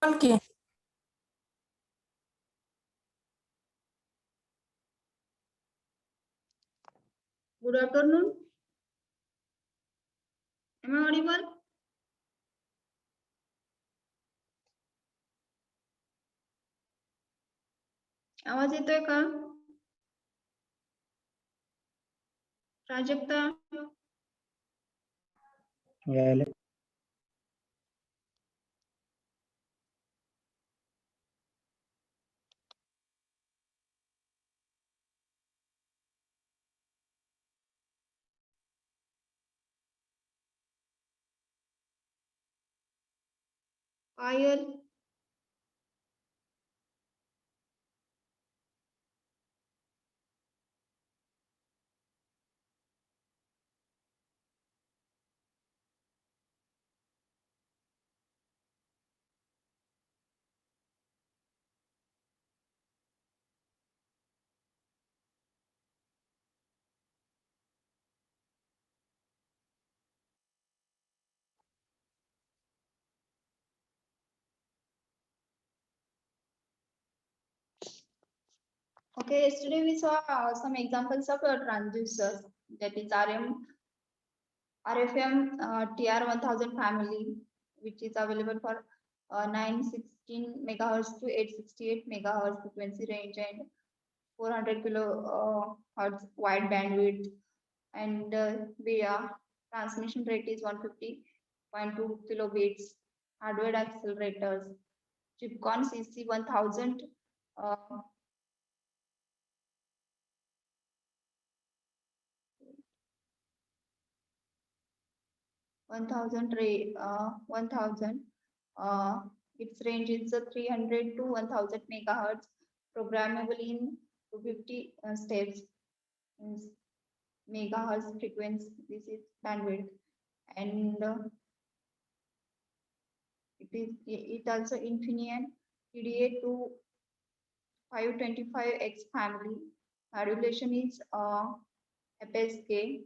Okay. Good afternoon. Am I audible? आवाज येतोय का? प्राजक्ता यायला पायल Okay, yesterday we saw some examples of transducers, that is RFM TR1000 family, which is available for 916 megahertz to 868 megahertz frequency range and 400 kilohertz wide bandwidth, and via transmission rate is 150.2 kilobits. Hardware accelerators, Chipcon CC 1000. 1000 its range is 300 to 1000 megahertz, programmable in 250 steps, megahertz frequency. This is bandwidth, and it also Infineon TDA to 525X family. Modulation is FSK.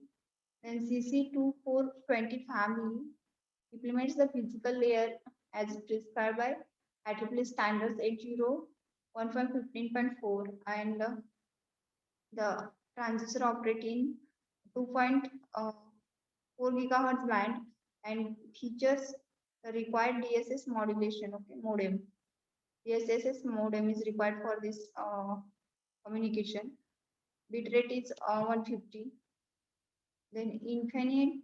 Then CC2420 family implements the physical layer as prescribed by IEEE standards 801.15.4, and the transistor operating 2.4 gigahertz band and features the required DSS modulation. Okay, modem. DSS modem is required for this communication. Bit rate is 150. Then Infineon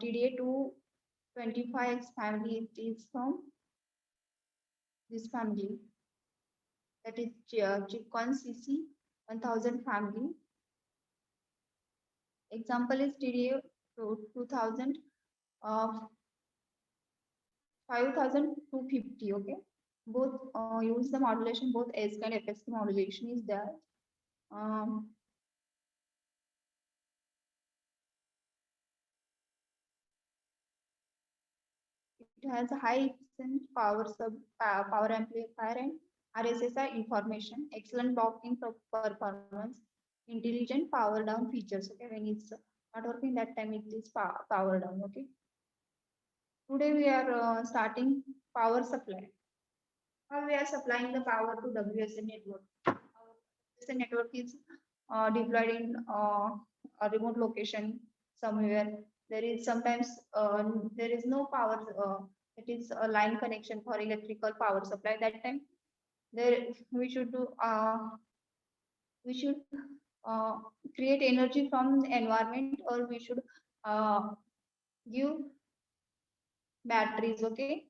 TDA 225X family, it is from this family, that is Chipcon CC 1000 family. Example is TDA 2000 5250. Okay, both use the modulation, both ASK and FSK modulation is there. It has a high efficient power amplifier and RSSI information, excellent blocking performance, intelligent power down features. Okay, when it's not working, that time it is power down. Okay. Today we are starting power supply. How we are supplying the power to WSN network. WSN network is deployed in a remote location somewhere. There is sometimes there is no power. It is a line connection for electrical power supply. That time, there we should do. We should create energy from the environment, or we should give batteries. Okay,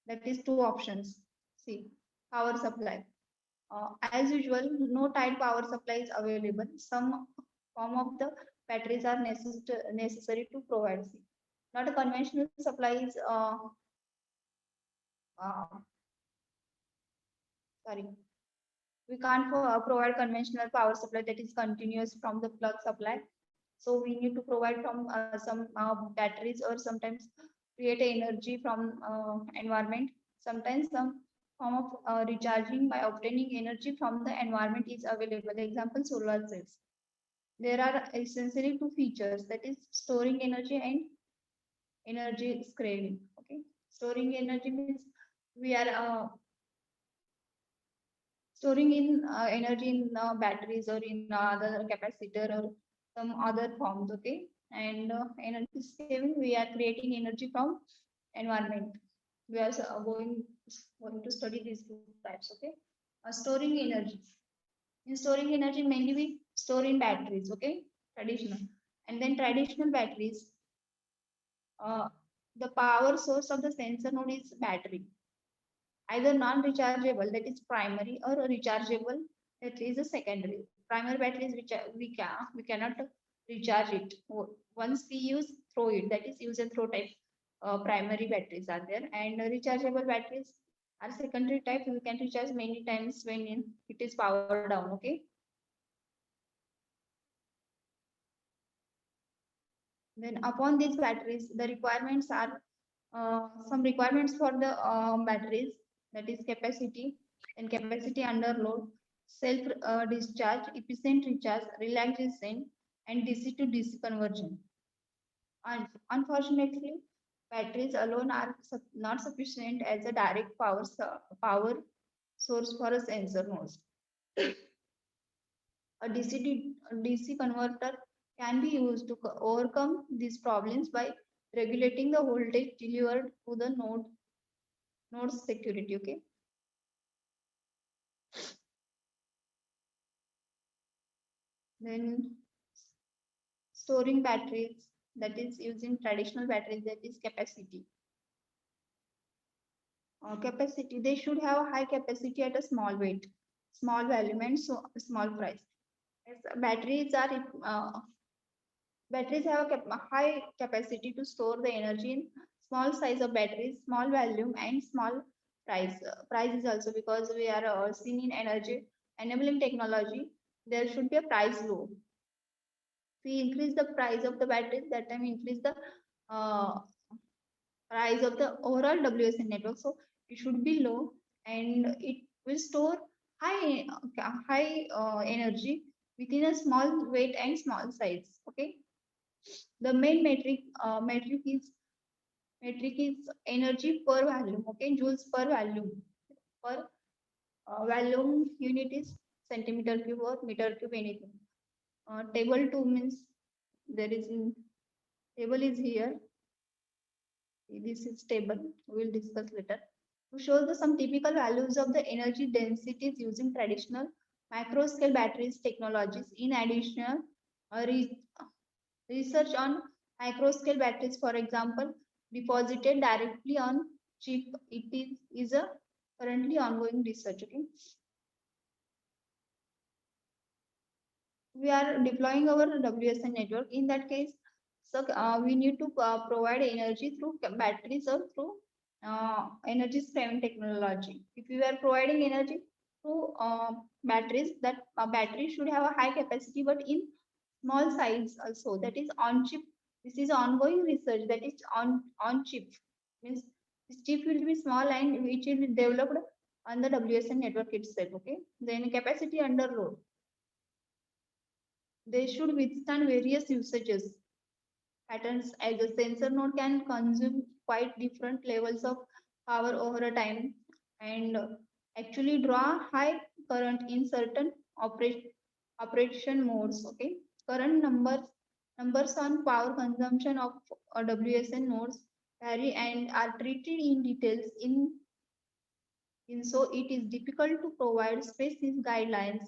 that is two options. See, power supply. As usual, no tied power supply is available. Some form of the batteries are necessary to provide. See, not a conventional supply is uh, sorry, we can't provide conventional power supply that is continuous from the plug supply. So we need to provide from some batteries, or sometimes create energy from environment. Sometimes some form of recharging by obtaining energy from the environment is available. Example, solar cells. There are essentially two features, that is storing energy and energy screening. Okay, storing energy means we are storing in energy in batteries or in other capacitor or some other forms, okay? And energy saving, we are creating energy from environment. We are going to study these two types, okay? Storing energy. In storing energy, mainly we store in batteries, okay? Traditional. And then traditional batteries, uh, the power source of the sensor node is battery, either non-rechargeable, that is primary, or rechargeable, that is a secondary. Primary batteries which we cannot recharge it. Once we use, throw it. That is use and throw type primary batteries are there, and rechargeable batteries are secondary type. We can recharge many times when it is power down. Okay. Then upon these batteries, the requirements are some requirements for the batteries, that is capacity and capacity under load, self discharge, efficient recharge, relaxation, and DC to DC conversion. And unfortunately, batteries alone are not sufficient as a direct power source for a sensor node. A DC converter can be used to overcome these problems by regulating the voltage delivered to the node's security. Okay. Then storing batteries, that is using traditional batteries, that is capacity. Capacity, they should have high capacity at a small weight, small volume, and so small price. As batteries have a high capacity to store the energy in small size of batteries, small volume, and small price. Price is also because we are seeing in energy enabling technology, there should be a price low. We increase the price of the batteries, that time increase the uh, price of the overall WSN network. So it should be low, and it will store high energy within a small weight and small size. Okay. The main metric is energy per volume. Okay, joules per volume. Per volume unit is centimeter cube or meter cube, anything. Table 2 means there is in table is here. This is table. We will discuss later. To show some typical values of the energy densities using traditional microscale batteries technologies. In addition, research on microscale batteries, for example, deposited directly on chip. Is a currently ongoing research. Okay. We are deploying our WSN network. In that case, so we need to provide energy through batteries or through energy saving technology. If we are providing energy through batteries, that battery should have a high capacity, but in small size also. That is on chip. This is ongoing research. That is on chip. Means this chip will be small and which will be developed on the WSN network itself. Okay. Then capacity under load, they should withstand various usages patterns, as a sensor node can consume quite different levels of power over a time and actually draw high current in certain operation modes. Okay, current numbers on power consumption of WSN nodes vary and are treated in details in so it is difficult to provide specific guidelines.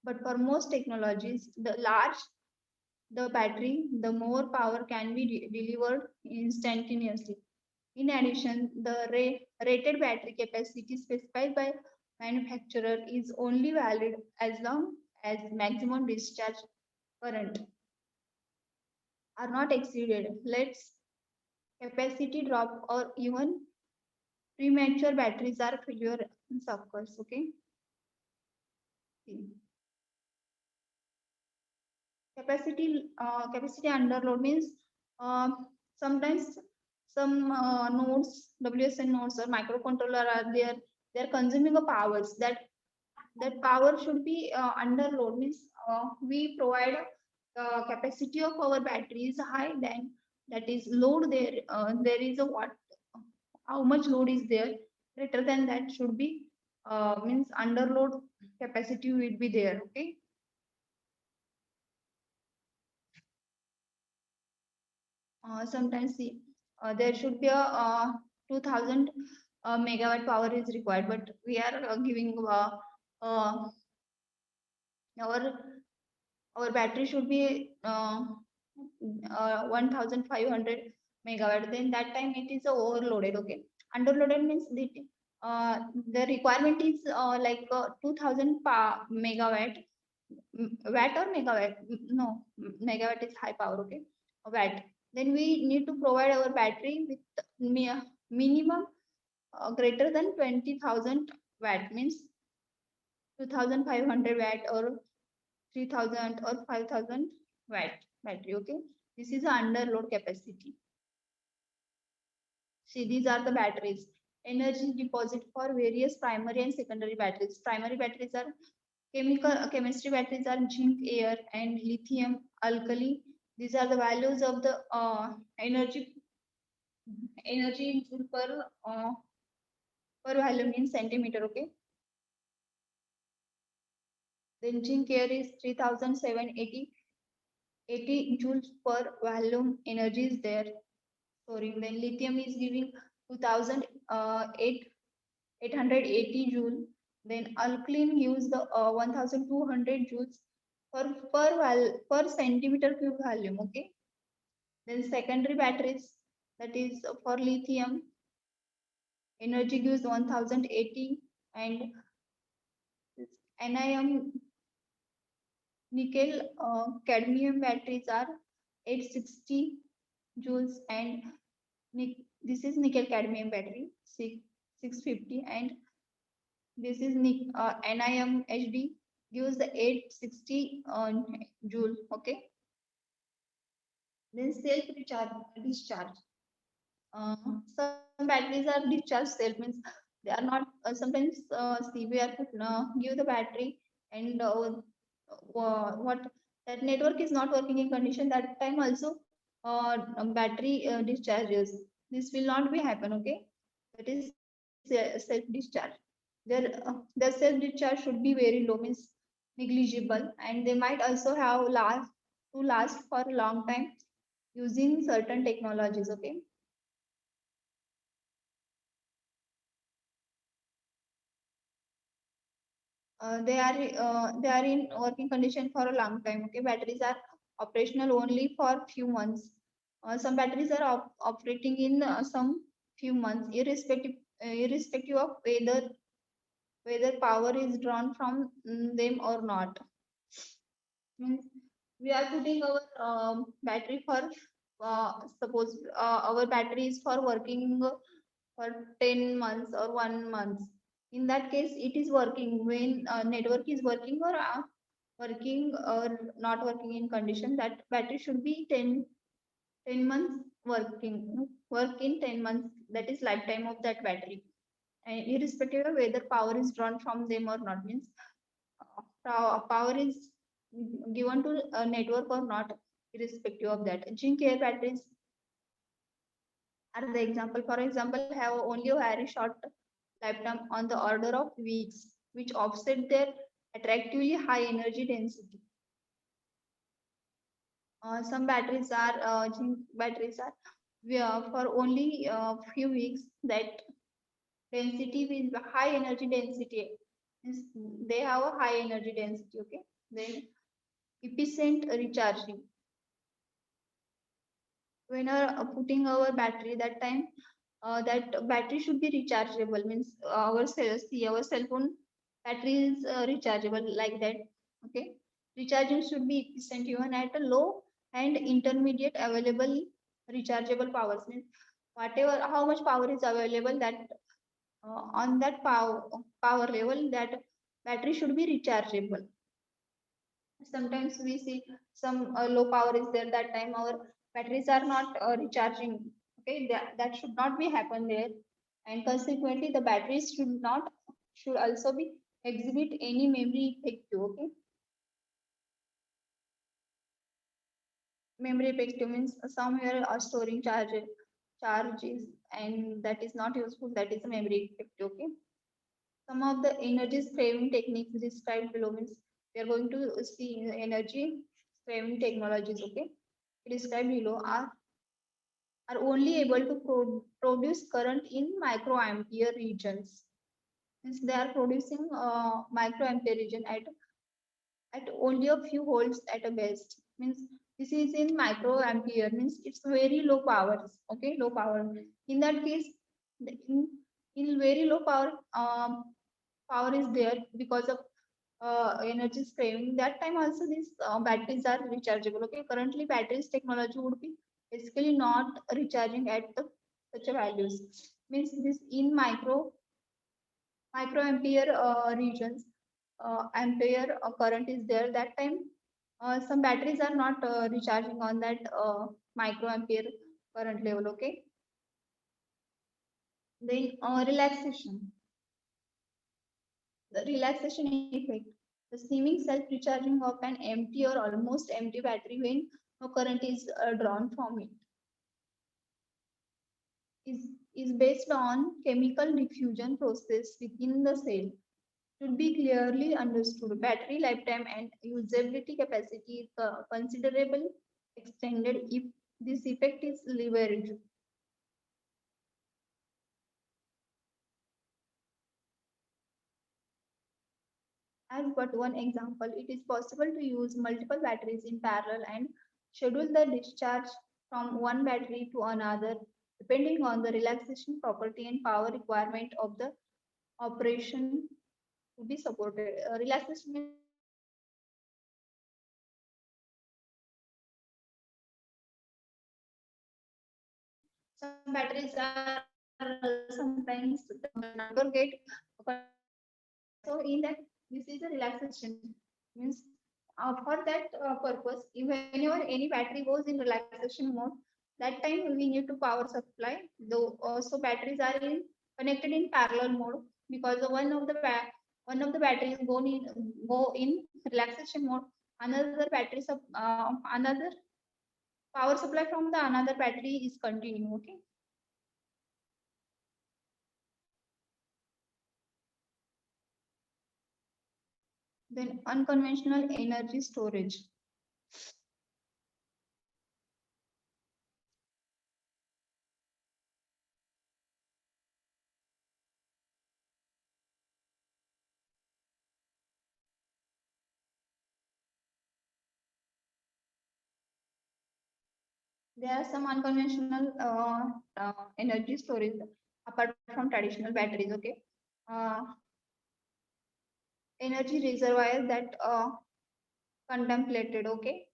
But for most technologies, the battery, the more power can be delivered instantaneously. In addition, the rated battery capacity specified by manufacturer is only valid as long as maximum discharge current are not exceeded. Let's capacity drop or even premature batteries are failure occurs. Okay. Capacity underload means uh, sometimes some nodes, WSN nodes or microcontroller are there. They are consuming a powers that power should be underload means we provide capacity of our battery is high, then that is load there. There is a what how much load is there, greater than that should be means under load capacity will be there. Okay. Sometimes see, there should be a 2000 megawatt power is required, but we are giving uh, our our battery should be 1500 megawatt. Then that time it is overloaded. Okay. Underloaded means the requirement is 2000 megawatt. Watt or megawatt? No, megawatt is high power. Okay. Watt. Then we need to provide our battery with minimum greater than 20,000 watt, means 2500 watt or 3000 or 5000 watt battery. Okay. This is the under load capacity. See, these are the batteries. Energy deposit for various primary and secondary batteries. Primary batteries are chemistry batteries are zinc, air, and lithium alkali. These are the values of the energy in joule per volume in centimeter. Okay. Then zinc air is 3780 joules per volume energy is there. Storing. Then lithium is giving 2880 joule. Then alkaline gives the 1200 joules per centimeter cube volume. Okay. Then secondary batteries, that is for lithium, energy gives 1080, and NiM nickel cadmium batteries are 860 joules, and this is nickel cadmium battery 650, and this is NiM HD gives the 860 joule. Okay. Then self recharge discharge. Some batteries are discharged self, means they are not sometimes CVR give the battery, and what that network is not working in condition, that time also battery discharges. This will not be happen. Okay. That is self discharge. Their self discharge should be very low, means negligible, and they might also have last for a long time using certain technologies. Okay. They are in working condition for a long time. Okay. Batteries are operational only for few months. Some batteries are operating in some few months, irrespective of whether power is drawn from them or not. Means we are putting our battery for suppose our battery is for working for 10 months or 1 month. In that case, it is working when network is working or not working in condition, that battery should be 10 months work in 10 months, that is lifetime of that battery, and irrespective of whether power is drawn from them or not, means power is given to a network or not, irrespective of that. Zinc air batteries are the example. For example, have only a very short lifetime on the order of weeks, which offset their attractively high energy density. Some batteries are zinc batteries are for only a few weeks. That density with high energy density, means they have a high energy density. Okay. Then efficient recharging. When putting our battery, that time that battery should be rechargeable, means our cell phone battery is rechargeable like that. Okay. Recharging should be efficient even at a low and intermediate available rechargeable powers, means whatever how much power is available, that on that power level, that battery should be rechargeable. Sometimes we see some low power is there, that time our batteries are not recharging. Okay. That should not be happen there, and consequently the batteries should also be exhibit any memory effective. Okay. Memory effective means somewhere storing charges charges, and that is not useful. That is a memory effect. Okay. Some of the energy saving techniques described below means we are going to see energy saving technologies. Okay. Described below are only able to produce current in microampere regions. Means they are producing microampere region at only a few volts at a best. Means this is in microampere, means it's very low powers. Okay, low power. In that case, in very low power, power is there because of energy saving. That time also these batteries are rechargeable. Okay, currently batteries technology would be basically not recharging at the such a values. Means this in microampere regions, ampere current is there. That time some batteries are not recharging on that microampere current level. Okay. Then the relaxation effect, the seeming self-recharging of an empty or almost empty battery when no current is drawn from it is, is based on chemical diffusion process within the cell. Should be clearly understood. Battery lifetime and usability capacity is considerably extended if this effect is leveraged. As but one example, it is possible to use multiple batteries in parallel and schedule the discharge from one battery to another depending on the relaxation property and power requirement of the operation to be supported. Relaxation means some batteries are sometimes not get. So in that, this is a relaxation. Means for that purpose, whenever any battery goes in relaxation mode, that time we need to power supply. Though so batteries are connected in parallel mode because one of the batteries go in relaxation mode. Another power supply from the another battery is continuing. Okay. Then unconventional energy storage. There are some unconventional energy storage apart from traditional batteries. Okay, uh, energy reservoirs that contemplated. Okay,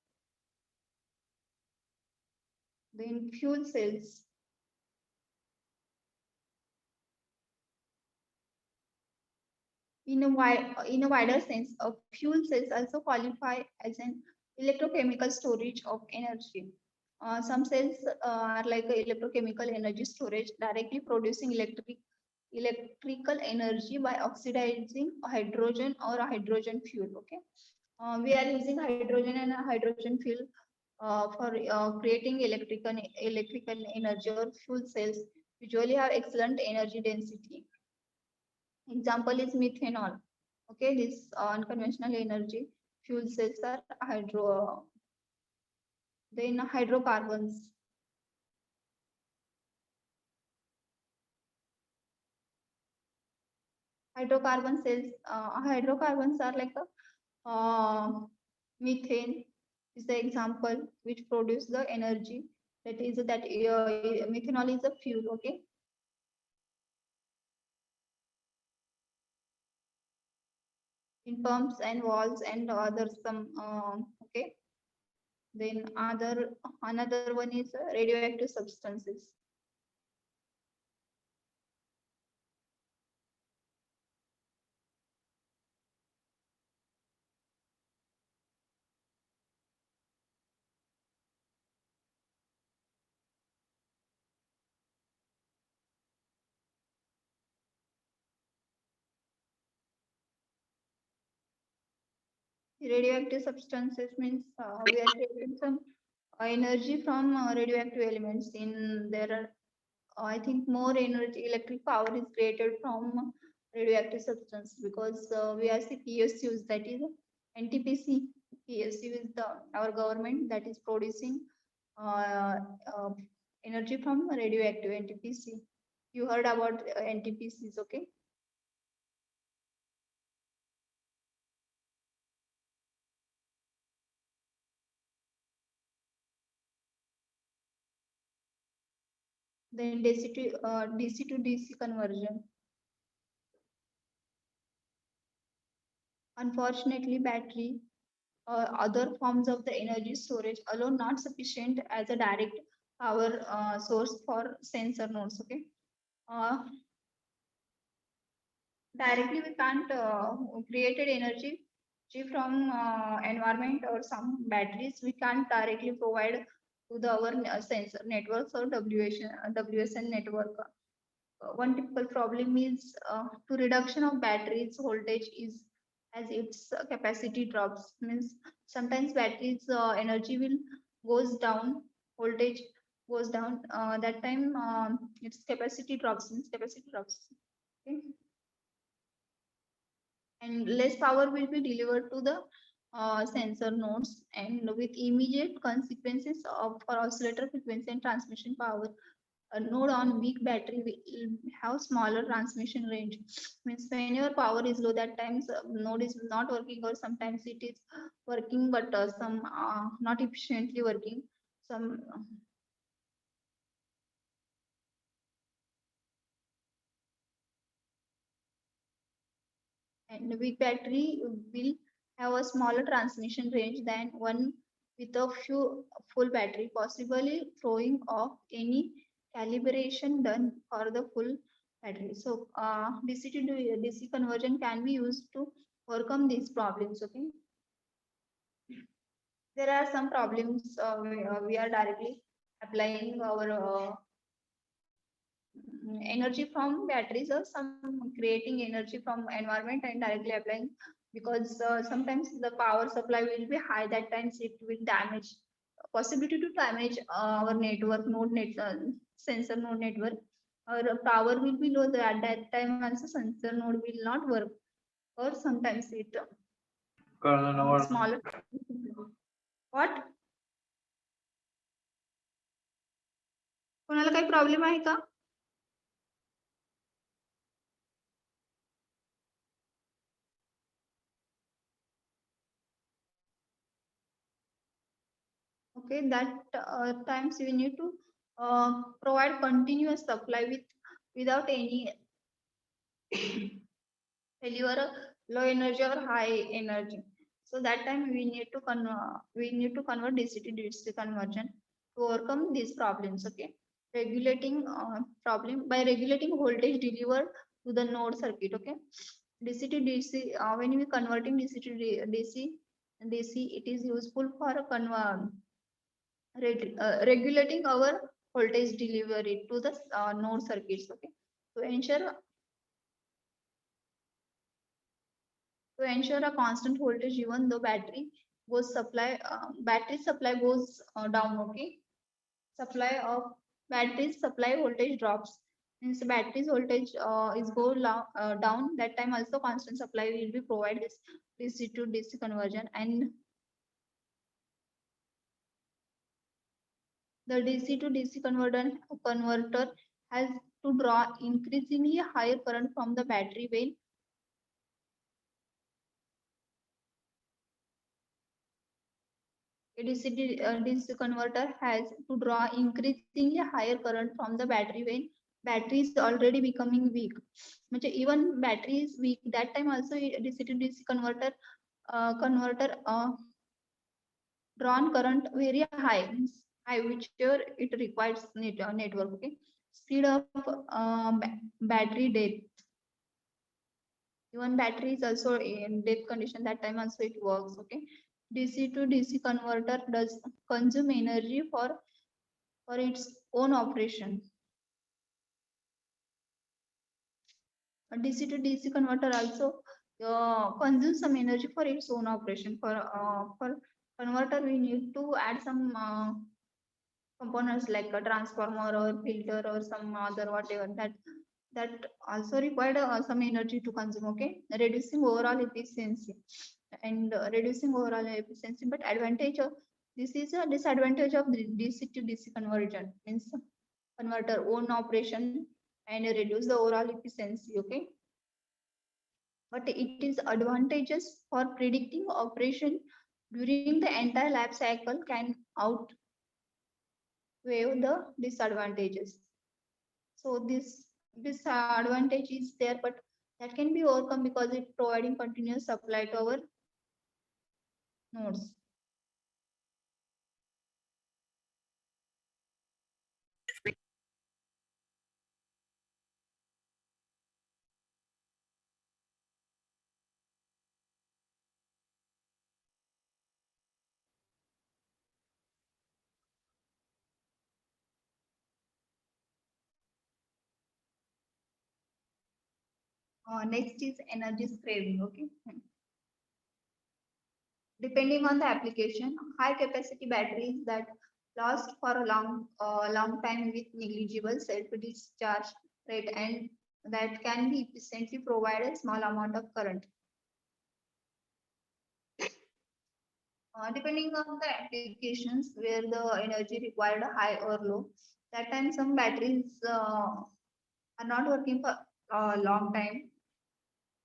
then fuel cells. In a wider sense, fuel cells also qualify as an electrochemical storage of energy. Some cells are like a electrochemical energy storage, directly producing electrical energy by oxidizing hydrogen or a hydrogen fuel. Okay, we are using hydrogen and a hydrogen fuel for creating electrical energy or fuel cells. Usually have excellent energy density. Example is methanol. Okay, this unconventional energy fuel cells are then hydrocarbons. Hydrocarbons are like a methane is the example which produce the energy. That methanol is a fuel. Okay, in pumps and valves and other some. Okay, then another one is radioactive substances. Radioactive substances means we are taking some energy from radioactive elements in there. I think more energy, electric power is created from radioactive substance because we are the PSUs, that is NTPC. PSU is the our government that is producing uh, uh, energy from radioactive NTPC. You heard about NTPCs, okay? Then DC to DC conversion. Unfortunately, battery or other forms of the energy storage alone not sufficient as a direct power source for sensor nodes. Okay, uh, directly we can't created energy from environment or some batteries. We can't directly provide to the our sensor networks or WSN network. One typical problem is to reduction of batteries voltage is as its capacity drops, means sometimes batteries energy will goes down, voltage goes down, that time its capacity drops, means capacity drops, okay? And less power will be delivered to the sensor nodes and with immediate consequences of for oscillator frequency and transmission power. A node on weak battery will have smaller transmission range. Means whenever power is low, that times node is not working, or sometimes it is working but some not efficiently working. Some and weak battery will have a smaller transmission range than one with a few full battery, possibly throwing off any calibration done for the full battery. So DC to DC conversion can be used to overcome these problems. Okay, there are some problems we are directly applying our energy from batteries, or some creating energy from environment and directly applying, because sometimes the power supply will be high, that times it will damage, possibility to damage our network sensor node network, or power will be low, at that time also sensor node will not work, or sometimes it smaller. What, कोणाला काही problem आहे का? Okay, that times we need to provide continuous supply without any failure, low energy or high energy. So that time we need to convert DC to DC conversion to overcome these problems. Okay, regulating problem by regulating voltage delivered to the node circuit. Okay, DC to DC, when we converting DC to DC, it is useful for regulating our voltage delivery to the node circuits. Okay, to ensure a constant voltage even though battery supply goes down. Okay, supply of battery supply voltage drops, means battery's voltage is down, that time also constant supply will be provided this DC to DC conversion, and the DC to DC converter has to draw increasingly higher current from the battery when a DC converter has to draw increasingly higher current from the battery when battery is already becoming weak. म्हणजे even battery is weak, that time also DC to DC converter drawn current very high, means high, whichever it requires network. Okay, speed of battery death. Even battery is also in death condition, that time also it works. Okay, DC to DC converter does consume energy for its own operation. A DC to DC converter also consumes some energy for its own operation. For converter, we need to add some components like a transformer or filter or some other whatever that also required some energy to consume. Okay, reducing overall efficiency and reducing overall efficiency. But advantage of this is a disadvantage of the DC to DC conversion, means converter own operation and reduce the overall efficiency. Okay, but it is advantageous for predicting operation during the entire life cycle can outweigh the disadvantages. So this advantage is there, but that can be overcome because it providing continuous supply to our nodes. Next is energy saving. Okay, depending on the application, high capacity batteries that last for a long time with negligible self discharge rate and that can be efficiently provide a small amount of current. Depending on the applications where the energy required high or low, that time some batteries are not working for a long time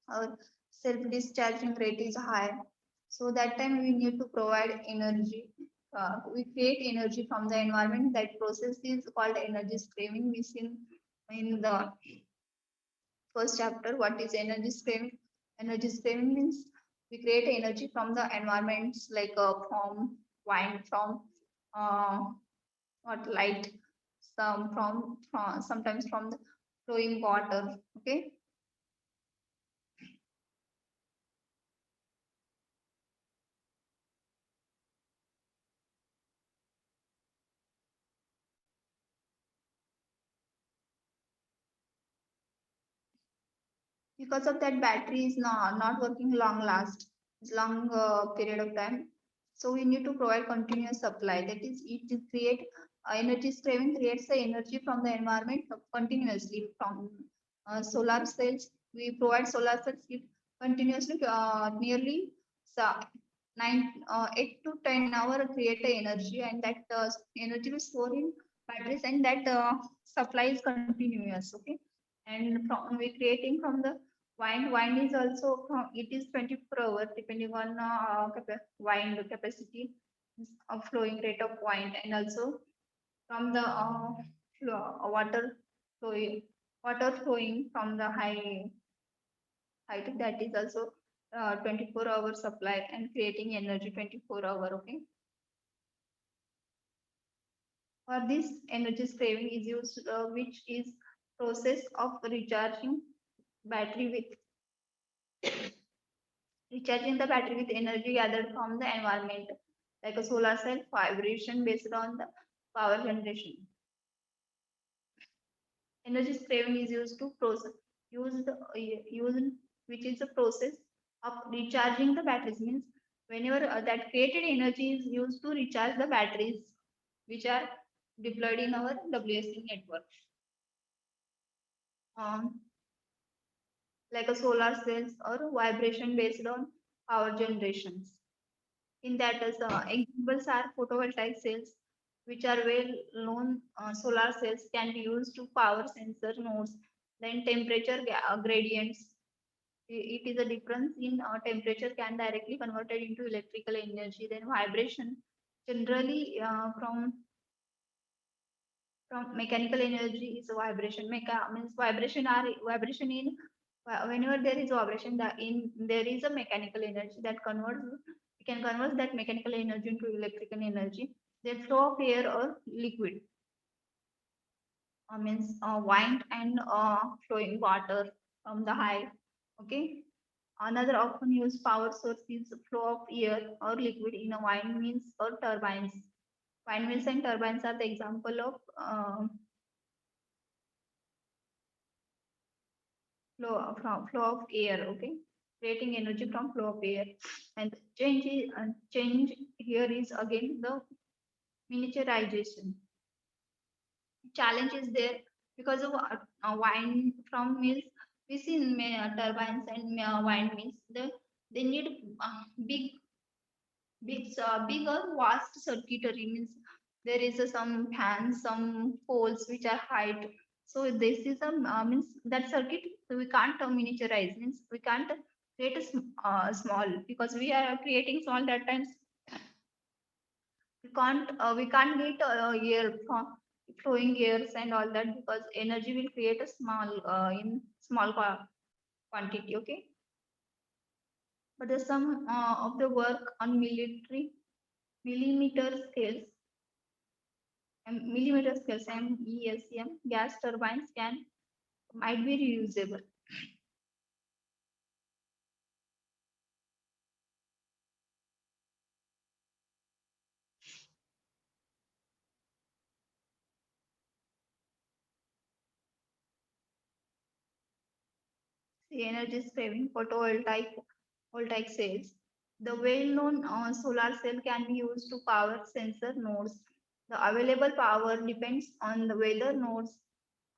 or self discharging rate is high. So that time we need to provide energy. We create energy from the environment. That process is called energy saving. We seen in the first chapter what is energy saving. Energy saving means we create energy from the environments like from wind, from uh, what light, from sometimes from the flowing water. Okay, because of that battery is not working long last, it's long period of time. So we need to provide continuous supply. That is, it to create energy saving creates the energy from the environment continuously from solar cells. We provide solar cells it continuously nearly so 8 to 10 hour create a energy and that energy will store in batteries and that supply is continuous. Okay, and from we creating from the wine is also from it is 24 hours depending on wine capacity of flowing rate of wine and also from the water flowing from the height that is also 24-hour supply and creating energy 24 hour. Okay, for this energy saving is used which is process of battery with recharging the battery with energy gathered from the environment, like a solar cell vibration based on the power generation. Energy saving is used to process used which is the process of recharging the batteries. Means whenever that created energy is used to recharge the batteries which are deployed in our WSC network. Um, like a solar cells or vibration based on power generations. In that, as examples are photovoltaic cells, which are well known. Solar cells can be used to power sensor nodes. Then temperature gradients. It is a difference in temperature can directly converted into electrical energy. Then vibration, generally from mechanical energy is vibration. Means vibration in whenever there is vibration, there is a mechanical energy that converts we can convert that mechanical energy into electrical energy. Then flow of air or liquid means wind and flowing water from the hive. Okay. Another often used power source is flow of air or liquid in a wind mills or turbines. Windmills and turbines are the example of flow of air. Okay, creating energy from flow of air. And change here is again the miniaturization. challenge is there because of wind from mills. We see in turbines and wind mills, they need big big or vast circuitry, means there is some fans, some poles which are height. So this is a means that circuit we can't miniaturize, means we can't create a small, because we are creating small that times we can't get air flowing airs and all that, because energy will create a small in small quantity. Okay, but there's some of the work on military millimeter scales millimeter scales MESM gas turbines can might be reusable. The energy saving voltaic cells. The well-known solar cell can be used to power sensor nodes. The available power depends on the whether nodes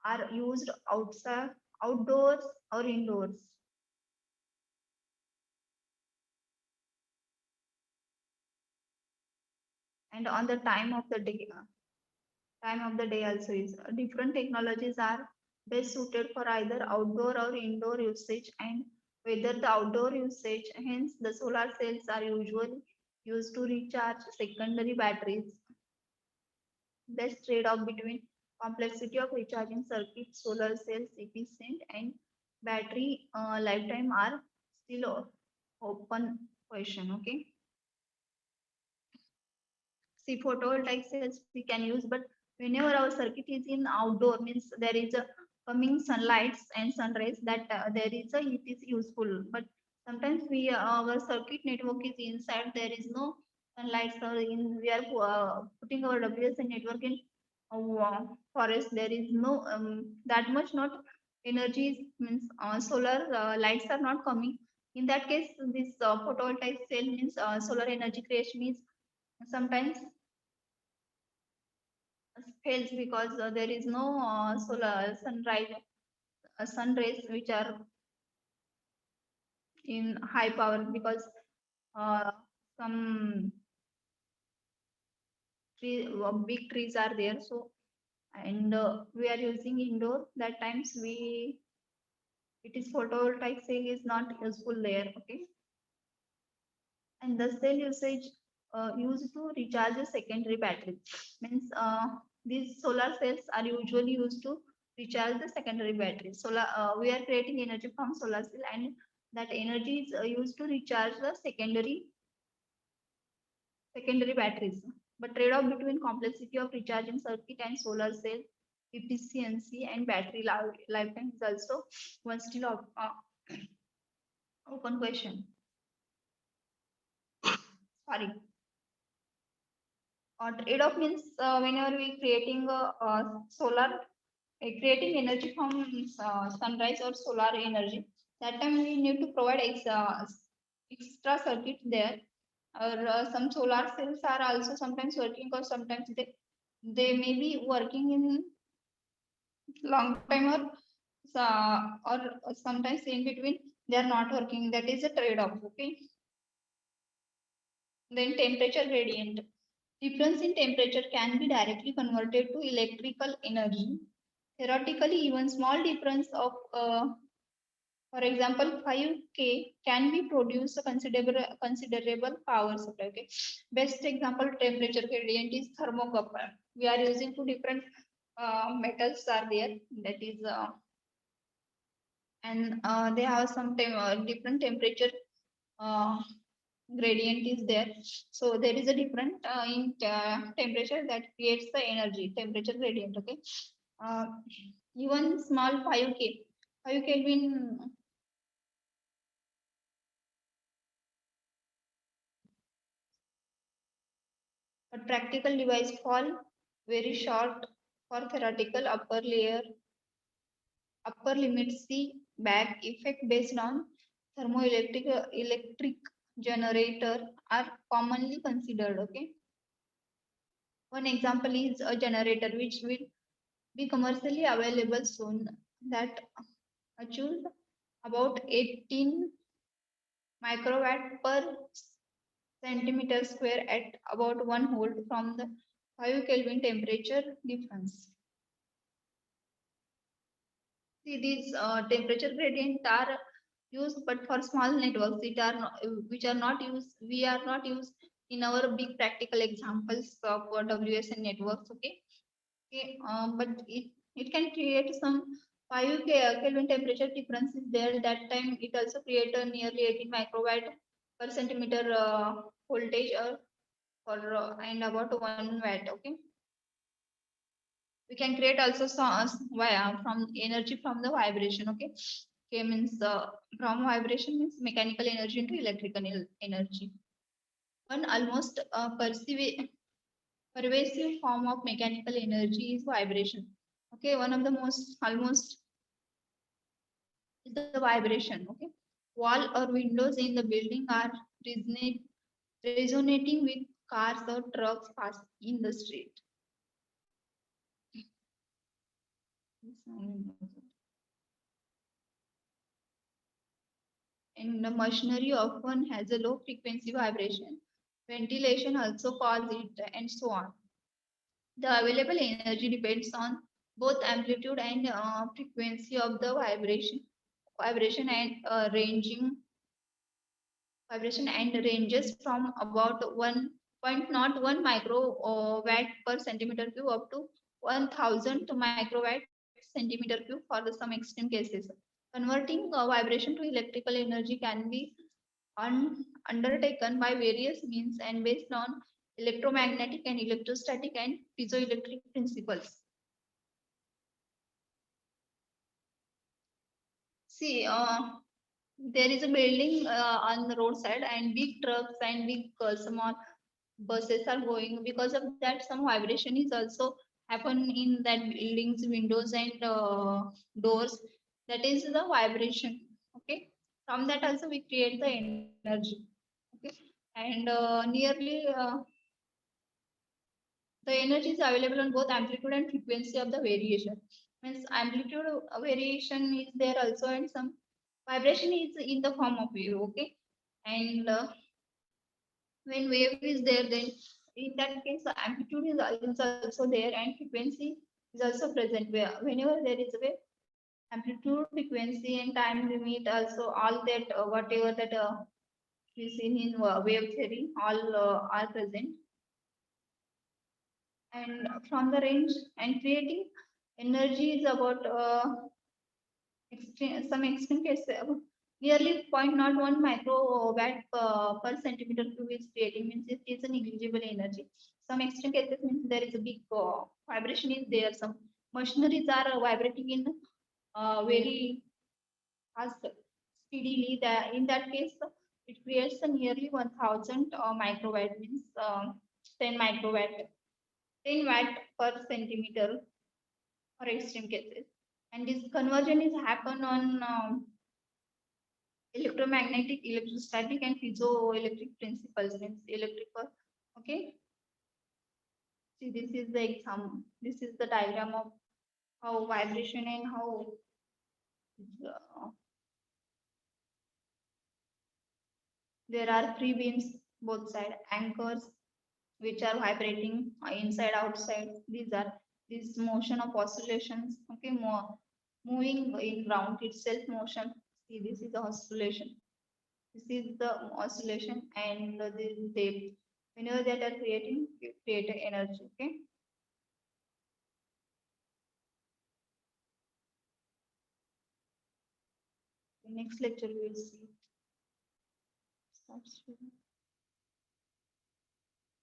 are used outside, outdoors or indoors, and on the time of the day. Time of the day also is different technologies are best suited for either outdoor or indoor usage, and whether the outdoor usage, hence the solar cells are usually used to recharge secondary batteries. Best trade-off between complexity of recharging circuit, solar cells efficient, and battery lifetime are still open question. Okay. See, photovoltaic cells we can use, but whenever our circuit is in outdoor, means there is a coming sunlights and sun rays, that there is a it is useful. But sometimes we our circuit network is inside, there is no sunlight, so in we are putting our WSN network in forest, there is no that much not energy, means solar lights are not coming. In that case, this photovoltaic cell means solar energy creation means sometimes fails, because there is no solar sunrise sun rays which are in high power, because uh, some big trees are there. So and we are using indoor, that times we it is photovoltaic cell is not useful there. Okay, and the cell usage used to recharge a secondary battery, means these solar cells are usually used to recharge the secondary battery. Solar we are creating energy from solar cell, and that energy is used to recharge the secondary batteries. But trade-off between complexity of recharging circuit and solar cell efficiency and battery lifetime is also one still open question. Sorry. Trade-off means whenever we creating solar, creating energy from sunrise or solar energy, that time we need to provide extra circuit there. Or some solar cells are also sometimes working, or sometimes they may be working in long time, or sometimes in between they are not working. That is a trade-off. Okay. Then temperature gradient. Difference in temperature can be directly converted to electrical energy. Theoretically, even small difference of, for example, 5K can be produce a considerable power supply. Okay. Best example temperature gradient is thermocouple. We are using two different metals are there. That is, and they have some different temperature uh, gradient is there. So there is a different in temperature that creates the energy temperature gradient. Okay, uh, even small 5K 5 Kelvin, but practical device fall very short for theoretical upper limit. C back effect based on electric generator are commonly considered. Okay, one example is a generator which will be commercially available soon, that achieved about 18 microwatt per centimeter square at about 1 volt from the 5 Kelvin temperature difference. See, these temperature gradient are used, but for small networks, it are not, which are not used. We are not used in our big practical examples of WSN networks. Okay, but it can create some 5 Kelvin temperature difference is there. That time it also create a nearly 18 microwatt per centimeter voltage or and about 1 watt. Okay, we can create also from energy from the vibration. Okay, okay means from vibration means mechanical energy into electrical energy. One almost pervasive form of mechanical energy is vibration. Okay, one of the most almost is the vibration. Okay, wall or windows in the building are resonating with cars or trucks passing in the street. And the machinery often has a low frequency vibration. Ventilation also causes it, and so on. The available energy depends on both amplitude and frequency of the vibration and ranges from about 1.01 microwatt per centimeter cube up to 1000 microwatt centimeter cube for the some extreme cases. Converting vibration to electrical energy can be undertaken by various means and based on electromagnetic and electrostatic and piezoelectric principles. See, there is a building on the roadside and big trucks and big small buses are going. Because of that, some vibration is also happen in that buildings, windows and doors. That is the vibration. Okay, from that also we create the energy. Okay, and the energy is available on both amplitude and frequency of the variation. Means amplitude variation is there also, and some vibration is in the form of wave. Okay, and when wave is there, then in that case the amplitude is also there and frequency is also present. Where whenever there is a wave, amplitude, frequency, and time limit also all that whatever that we seen in wave theory all are present. And from the range and creating energy is about some extreme case nearly 0.01 microwatt per centimeter cube is creating, means it is a negligible energy. Some extreme cases means there is a big vibration is there. Some machineries are vibrating in very fast speedily. That in that case it creates a nearly 1000 microwatt, means 10 microwatt 10 watt per centimeter for extreme cases. And this conversion is happen on electromagnetic, electrostatic, and piezoelectric principles. Means electrical. Okay. See, this is the example. This is the diagram of how vibration and how uh, there are three beams both side anchors which are vibrating inside outside. These are this motion of oscillations. Okay, moving in round itself motion. See, this is the oscillation. This is the oscillation and the depth. Whenever that are creating, you create energy. Okay. Next lecture we will see. Start.